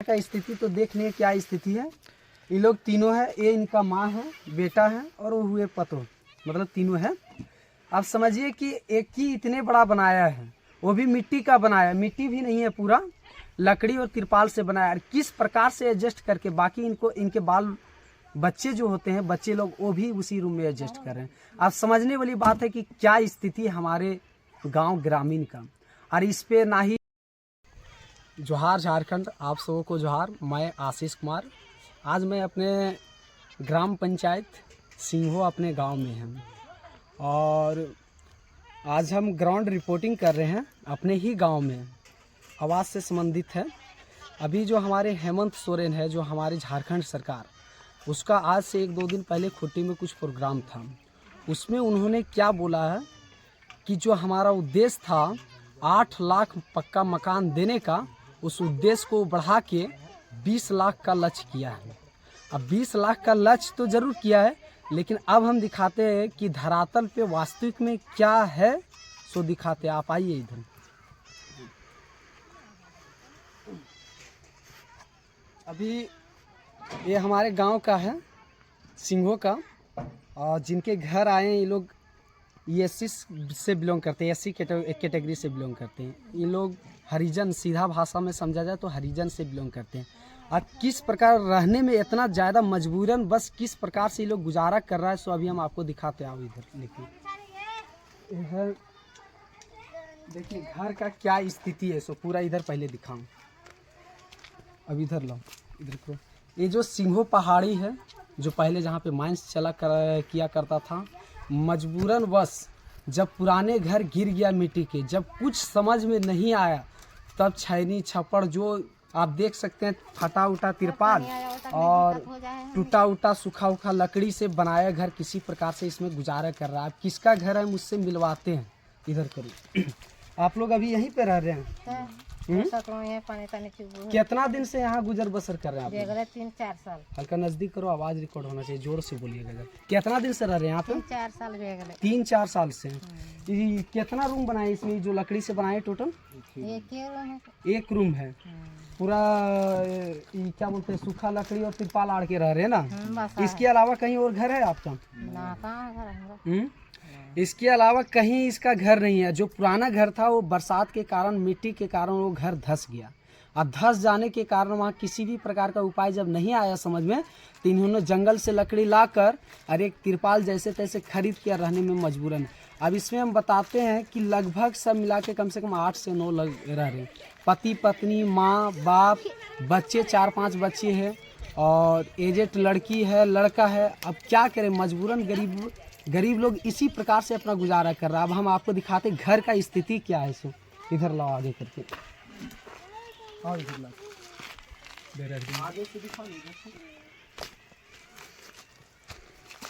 का स्थिति तो देख लें क्या स्थिति है। ये लोग तीनों है, ये इनका माँ है, बेटा है और वो हुए पतो, मतलब तीनों है। आप समझिए कि एक ही इतने बड़ा बनाया है, वो भी मिट्टी का बनाया, मिट्टी भी नहीं है, पूरा लकड़ी और तिरपाल से बनाया है। किस प्रकार से एडजस्ट करके बाकी इनको इनके बाल बच्चे जो होते हैं, बच्चे लोग वो भी उसी रूम में एडजस्ट कर रहे हैं। आप समझने वाली बात है कि क्या स्थिति है हमारे गांव ग्रामीण का। और इस पे ना ही जोहार झारखंड, आप सबों को जोहार। मैं आशीष कुमार, आज मैं अपने ग्राम पंचायत सिंघो अपने गांव में हैं और आज हम ग्राउंड रिपोर्टिंग कर रहे हैं अपने ही गांव में, आवास से संबंधित है। अभी जो हमारे हेमंत सोरेन है, जो हमारी झारखंड सरकार, उसका आज से 1-2 दिन पहले खुट्टी में कुछ प्रोग्राम था। उसमें उन्होंने क्या बोला है कि जो हमारा उद्देश्य था 8 लाख पक्का मकान देने का, उस उद्देश्य को बढ़ा के 20 लाख का लक्ष्य किया है। अब 20 लाख का लक्ष्य तो जरूर किया है, लेकिन अब हम दिखाते हैं कि धरातल पे वास्तविक में क्या है, सो दिखाते हैं। आप आइए इधर। अभी ये हमारे गांव का है, सिंघो का, और जिनके घर आए हैं ये लोग एससी से बिलोंग करते हैं, एससी कैटेगरी से बिलोंग करते हैं। ये लोग हरिजन, सीधा भाषा में समझा जाए तो हरिजन से बिलोंग करते हैं। और किस प्रकार रहने में इतना ज़्यादा मजबूरन, बस किस प्रकार से ये लोग गुजारा कर रहा है, सो अभी हम आपको दिखाते हैं। आओ इधर देखिए, देखिए घर का क्या स्थिति है, सो पूरा इधर पहले दिखाऊं। अब इधर लो, इधर को। ये जो सिंघो पहाड़ी है, जो पहले जहाँ पे माइंस किया करता था, मजबूरन बस जब पुराने घर गिर गया मिट्टी के, जब कुछ समझ में नहीं आया, तब छैनी छप्पड़ जो आप देख सकते हैं, फटा उटा तिरपाल और टूटा उटा सूखा उखा लकड़ी से बनाया घर, किसी प्रकार से इसमें गुजारा कर रहा है। किसका घर है मुझसे मिलवाते हैं, इधर करो। आप लोग अभी यहीं पे रह रहे हैं? कितना दिन से यहाँ गुजर बसर कर रहे हैं आप? 3-4 साल। हल्का नजदीक करो, आवाज रिकॉर्ड होना चाहिए, जोर से बोलिएगा। कितना दिन से रह रहे हैं यहाँ पे? 3-4 साल। 3-4 साल से। कितना रूम बनाए इसमें, जो लकड़ी से बनाए? टोटल एक रूम है पूरा। क्या बोलते हैं, सूखा लकड़ी और तिरपाल आड़ के रह रहे हैं ना? इसके अलावा कहीं और घर है आपका? इसके अलावा कहीं इसका घर नहीं है। जो पुराना घर था वो बरसात के कारण, मिट्टी के कारण वो घर धंस गया, और धंस जाने के कारण वहाँ किसी भी प्रकार का उपाय जब नहीं आया समझ में, तो इन्होंने जंगल से लकड़ी लाकर और एक तिरपाल जैसे तैसे खरीद के रहने में मजबूरन। अब इसमें हम बताते हैं कि लगभग सब मिला के कम से कम 8 से 9 लोग रह रहे हैं। पति पत्नी, माँ बाप, बच्चे, 4-5 बच्चे हैं और एजेड लड़की है, लड़का है। अब क्या करें, मजबूरन गरीब लोग इसी प्रकार से अपना गुजारा कर रहा है। अब हम आपको दिखाते घर का स्थिति क्या है। सो इधर लाओ आगे करके, और इधर लाओ आगे से दिखाओ,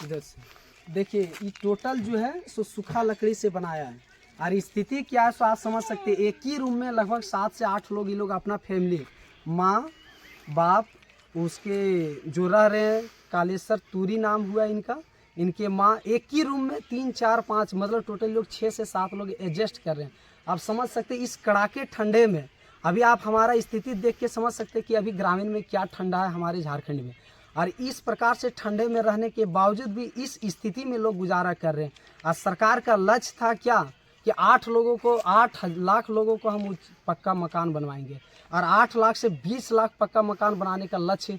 इधर से देखिए। ये टोटल जो है सो सूखा लकड़ी से बनाया है, और स्थिति क्या है सो आप समझ सकते हैं। एक ही रूम में लगभग 7 से 8 लोग, ये लोग अपना फैमिली, माँ बाप, उसके जो रह रहे हैं, कालेश्वर तूरी नाम हुआ इनका, इनके माँ, एक ही रूम में 3-4-5 मतलब टोटल लोग 6 से 7 लोग एडजस्ट कर रहे हैं। आप समझ सकते हैं इस कड़ाके ठंडे में। अभी आप हमारा स्थिति देख के समझ सकते हैं कि अभी ग्रामीण में क्या ठंडा है हमारे झारखंड में, और इस प्रकार से ठंडे में रहने के बावजूद भी इस स्थिति में लोग गुजारा कर रहे हैं। और सरकार का लक्ष्य था क्या कि 8 लाख लोगों को हम पक्का मकान बनवाएंगे, और 8 लाख से 20 लाख पक्का मकान बनाने का लक्ष्य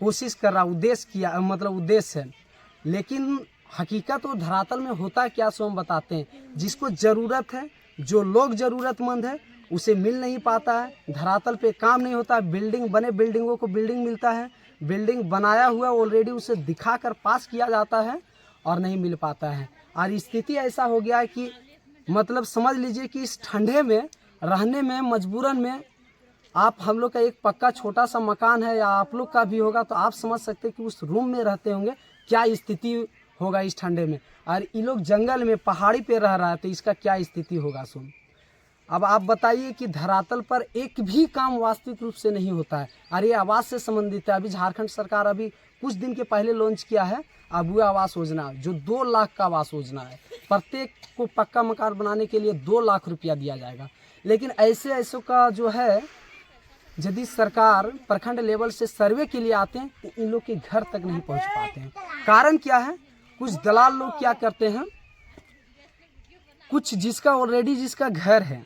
कोशिश कर रहा, उद्देश्य है। लेकिन हकीकत वो धरातल में होता है क्या, सो हम बताते हैं। जिसको ज़रूरत है, जो लोग ज़रूरतमंद है, उसे मिल नहीं पाता है। धरातल पे काम नहीं होता है। बिल्डिंग बने, बिल्डिंगों को बिल्डिंग मिलता है, बिल्डिंग बनाया हुआ ऑलरेडी उसे दिखाकर पास किया जाता है और नहीं मिल पाता है। और स्थिति ऐसा हो गया है कि मतलब समझ लीजिए कि इस ठंडे में रहने में मजबूरन में आप, हम लोग का एक पक्का छोटा सा मकान है, या आप लोग का भी होगा, तो आप समझ सकते हैं कि उस रूम में रहते होंगे क्या स्थिति होगा इस ठंडे में। और ये लोग जंगल में, पहाड़ी पे रह रहा है, तो इसका क्या स्थिति होगा। सुन, अब आप बताइए कि धरातल पर एक भी काम वास्तविक रूप से नहीं होता है, और ये आवास से संबंधित है। अभी झारखंड सरकार अभी कुछ दिन के पहले लॉन्च किया है अबुआ आवास योजना, जो 2 लाख का आवास योजना है। प्रत्येक को पक्का मकान बनाने के लिए 2 लाख रुपया दिया जाएगा। लेकिन ऐसे का जो है यदि सरकार प्रखंड लेवल से सर्वे के लिए आते हैं तो इन लोग के घर तक नहीं पहुंच पाते हैं। कारण क्या है, कुछ दलाल लोग क्या करते हैं, कुछ जिसका ऑलरेडी जिसका घर है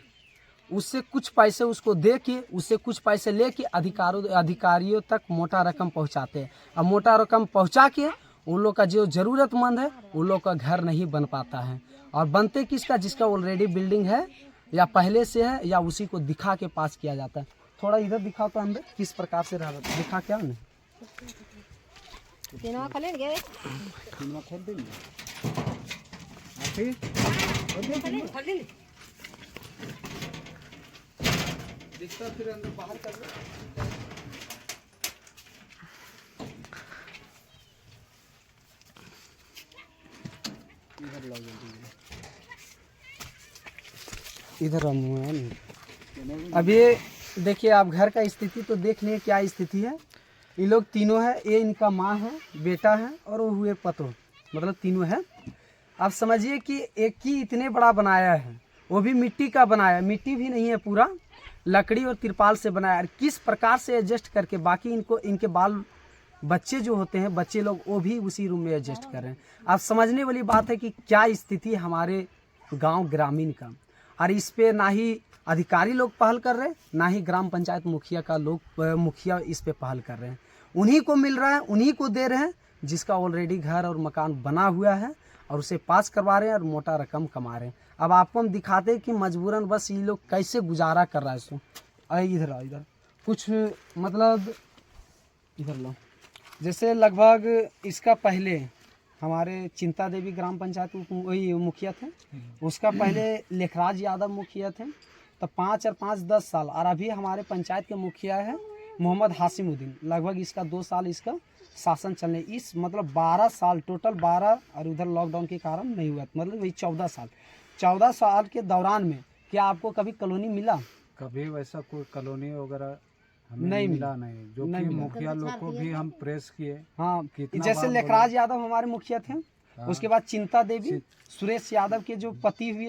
उससे कुछ पैसे उसको दे के, उससे कुछ पैसे लेके अधिकारियों तक मोटा रकम पहुंचाते हैं। अब मोटा रकम पहुंचा के उन लोग का जो ज़रूरतमंद है उन लोग का घर नहीं बन पाता है। और बनते किसका, जिसका ऑलरेडी बिल्डिंग है या पहले से है या उसी को दिखा के पास किया जाता है। थोड़ा इधर दिखाओ तो अंदर किस प्रकार से रह रहा है, दिखा क्या नहीं दिखता, फिर अंदर बाहर कर दो। इधर अब ये देखिए, आप घर का स्थिति तो देख लिए क्या स्थिति है। ये लोग तीनों है, ये इनका माँ है, बेटा है और वो हुए पतो, मतलब तीनों है। आप समझिए कि एक ही इतने बड़ा बनाया है, वो भी मिट्टी का बनाया, मिट्टी भी नहीं है, पूरा लकड़ी और तिरपाल से बनाया है। किस प्रकार से एडजस्ट करके बाकी इनको इनके बाल बच्चे जो होते हैं, बच्चे लोग वो भी उसी रूम में एडजस्ट कर रहे हैं। आप समझने वाली बात है कि क्या स्थिति है हमारे गांव ग्रामीण का। और इस पे ना ही अधिकारी लोग पहल कर रहे हैं, ना ही ग्राम पंचायत मुखिया इस पे पहल कर रहे हैं। उन्हीं को मिल रहा है, उन्हीं को दे रहे हैं जिसका ऑलरेडी घर और मकान बना हुआ है, और उसे पास करवा रहे हैं और मोटा रकम कमा रहे हैं। अब आपको हम दिखाते हैं कि मजबूरन बस ये लोग कैसे गुजारा कर रहा है इसको। इधर आओ, इधर कुछ मतलब इधर लो। जैसे लगभग इसका पहले हमारे चिंता देवी ग्राम पंचायत वही मुखिया थे, उसका पहले लेखराज यादव मुखिया थे, तो 5 और 5 10 साल। और अभी हमारे पंचायत के मुखिया है मोहम्मद हासिमुद्दीन, लगभग इसका 2 साल इसका शासन चलने, इस मतलब 12 साल टोटल, 12 और उधर लॉकडाउन के कारण नहीं हुआ, मतलब वही 14 साल के दौरान में क्या आपको कभी कॉलोनी मिला? कभी वैसा कोई कॉलोनी वगैरह हमें नहीं मिला नहीं। जो कि मुखिया लोग को भी हम प्रेस किए। हाँ, जैसे लेखराज यादव हमारे मुखिया थे, उसके बाद चिंता देवी, सुरेश यादव के जो पत्नी हुई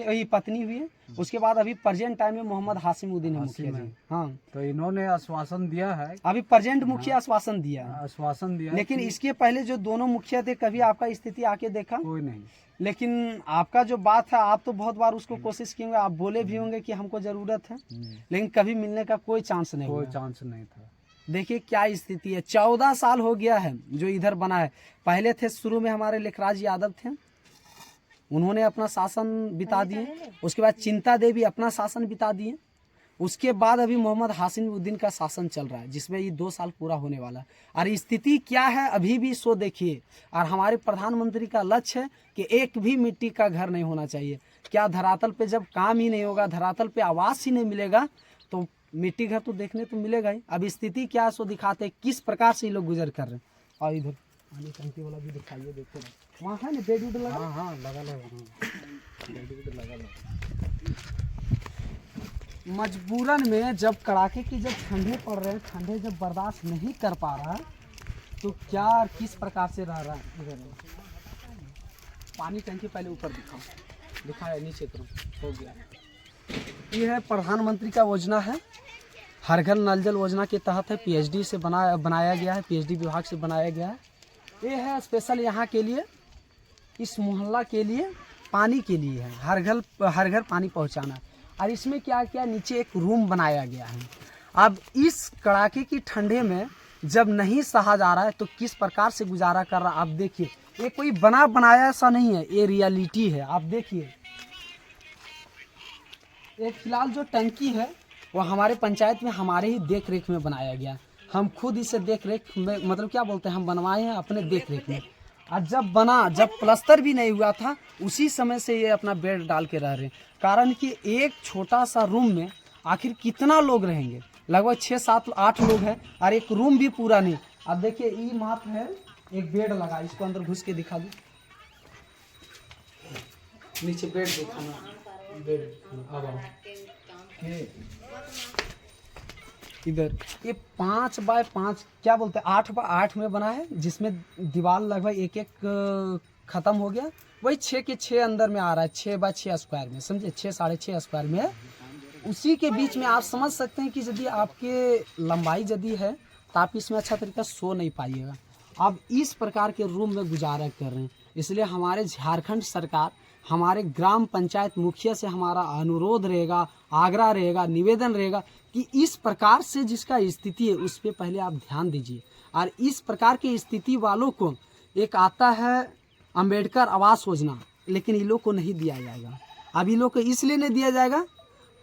है, उसके बाद अभी प्रेजेंट टाइम में मोहम्मद हासिमुद्दीन है मुखिया जी। हाँ, तो इन्होंने आश्वासन दिया है, अभी प्रेजेंट मुखिया आश्वासन दिया है, आश्वासन दिया, लेकिन इसके पहले जो दोनों मुखिया थे, कभी आपका स्थिति आके देखा? कोई नहीं। लेकिन आपका जो बात है, आप तो बहुत बार उसको कोशिश किए होंगे, आप बोले भी होंगे कि हमको जरूरत है, लेकिन कभी मिलने का कोई चांस नहीं, कोई चांस नहीं था। देखिए क्या स्थिति है। 14 साल हो गया है जो इधर बना है। पहले थे शुरू में हमारे लेखराज यादव थे, उन्होंने अपना शासन बिता दिए, उसके बाद चिंता देवी अपना शासन बिता दिए, उसके बाद अभी मोहम्मद हासिमुद्दीन का शासन चल रहा है, जिसमें ये 2 साल पूरा होने वाला है। और स्थिति क्या है अभी भी सो देखिए। और हमारे प्रधानमंत्री का लक्ष्य है कि एक भी मिट्टी का घर नहीं होना चाहिए। क्या धरातल पे जब काम ही नहीं होगा, धरातल पे आवास ही नहीं मिलेगा, तो मिट्टी घर तो देखने तो मिलेगा ही। अब स्थिति क्या है सो दिखाते, किस प्रकार से ये लोग गुजर कर रहे हैं। और इधर पानी टंकी वाला भी दिखाइए, देखते रहो वहाँ है ना बेड उड लगा। हाँ लगा बेड उड लगा। मजबूरन में जब कड़ाके की जब ठंडे पड़ रहे हैं, ठंडे जब बर्दाश्त नहीं कर पा रहा तो क्या और किस प्रकार से रह रहा है। इधर पानी टंकी पहले ऊपर दिखाया नीचे करो, हो गया। ये है प्रधानमंत्री का योजना है, हर घर नल जल योजना के तहत है, पीएचडी से बनाया गया है, पीएचडी विभाग से बनाया गया है। ये है स्पेशल यहाँ के लिए, इस मोहल्ला के लिए, पानी के लिए है, हर घर पानी पहुँचाना। और इसमें क्या क्या नीचे एक रूम बनाया गया है। अब इस कड़ाके की ठंडे में जब नहीं सहा जा रहा है तो किस प्रकार से गुजारा कर रहा है। आप देखिए, ये कोई बनाया ऐसा नहीं है, ये रियलिटी है। आप देखिए, एक फिलहाल जो टंकी है वो हमारे पंचायत में हमारे ही देख रेख में बनाया गया। हम खुद इसे देख रेख में, मतलब क्या बोलते हैं, हम बनवाए हैं अपने देख रेख में। और जब प्लास्टर भी नहीं हुआ था, उसी समय से ये अपना बेड डाल के रह रहे हैं। कारण कि एक छोटा सा रूम में आखिर कितना लोग रहेंगे, लगभग 6 7 8 लोग हैं, और एक रूम भी पूरा नहीं। अब देखिए, ये मात्र है एक बेड लगा, इसको अंदर घुस के दिखा दो, नीचे बेड दिखाना, बेड इधर ये 5 बाय 5 क्या बोलते हैं 8 बाय 8 में बना है, जिसमें दीवार लगभग एक खत्म हो गया, वही 6 के 6 अंदर में आ रहा है, 6 बाय 6 स्क्वायर में, समझे, 6 साढ़े 6 स्क्वायर में है। उसी के बीच में आप समझ सकते हैं कि यदि आपके लंबाई यदि है तो आप इसमें अच्छा तरीका सो नहीं पाइएगा। आप इस प्रकार के रूम में गुजारा कर रहे हैं। इसलिए हमारे झारखंड सरकार, हमारे ग्राम पंचायत मुखिया से हमारा अनुरोध रहेगा, आग्रह रहेगा, निवेदन रहेगा कि इस प्रकार से जिसका स्थिति है उस पर पहले आप ध्यान दीजिए। और इस प्रकार की स्थिति वालों को एक आता है अंबेडकर आवास योजना, लेकिन इन लोग को नहीं दिया जाएगा। अब इन लोग को इसलिए नहीं दिया जाएगा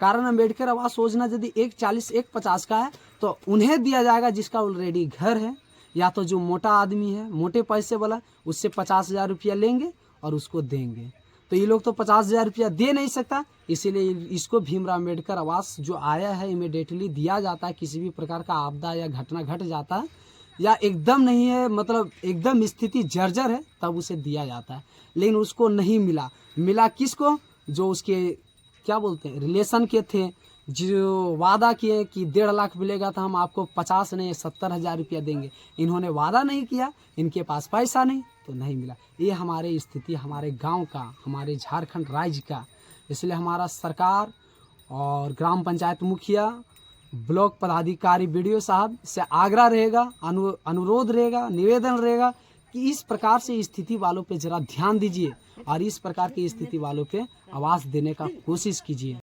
कारण अंबेडकर आवास योजना यदि 140 150 का है तो उन्हें दिया जाएगा जिसका ऑलरेडी घर है, या तो जो मोटा आदमी है, मोटे पैसे वाला, उससे 50,000 रुपया लेंगे और उसको देंगे। तो ये लोग तो 50,000 रुपया दे नहीं सकता, इसीलिए इसको भीमराव अम्बेडकर आवास जो आया है इमीडिएटली दिया जाता है। किसी भी प्रकार का आपदा या घटना घट जाता है या एकदम नहीं है, मतलब एकदम स्थिति जर्जर है, तब उसे दिया जाता है। लेकिन उसको नहीं मिला किसको? जो उसके क्या बोलते हैं रिलेशन के थे, जो वादा किए कि 1.5 लाख मिलेगा तो हम आपको 50 नहीं 70,000 रुपया देंगे। इन्होंने वादा नहीं किया, इनके पास पैसा नहीं तो नहीं मिला। ये हमारे स्थिति हमारे गांव का, हमारे झारखंड राज्य का। इसलिए हमारा सरकार और ग्राम पंचायत मुखिया, ब्लॉक पदाधिकारी BDO साहब से आग्रह रहेगा, अनुरोध रहेगा, निवेदन रहेगा कि इस प्रकार से स्थिति वालों पे ज़रा ध्यान दीजिए और इस प्रकार की स्थिति वालों पे आवास देने का कोशिश कीजिए।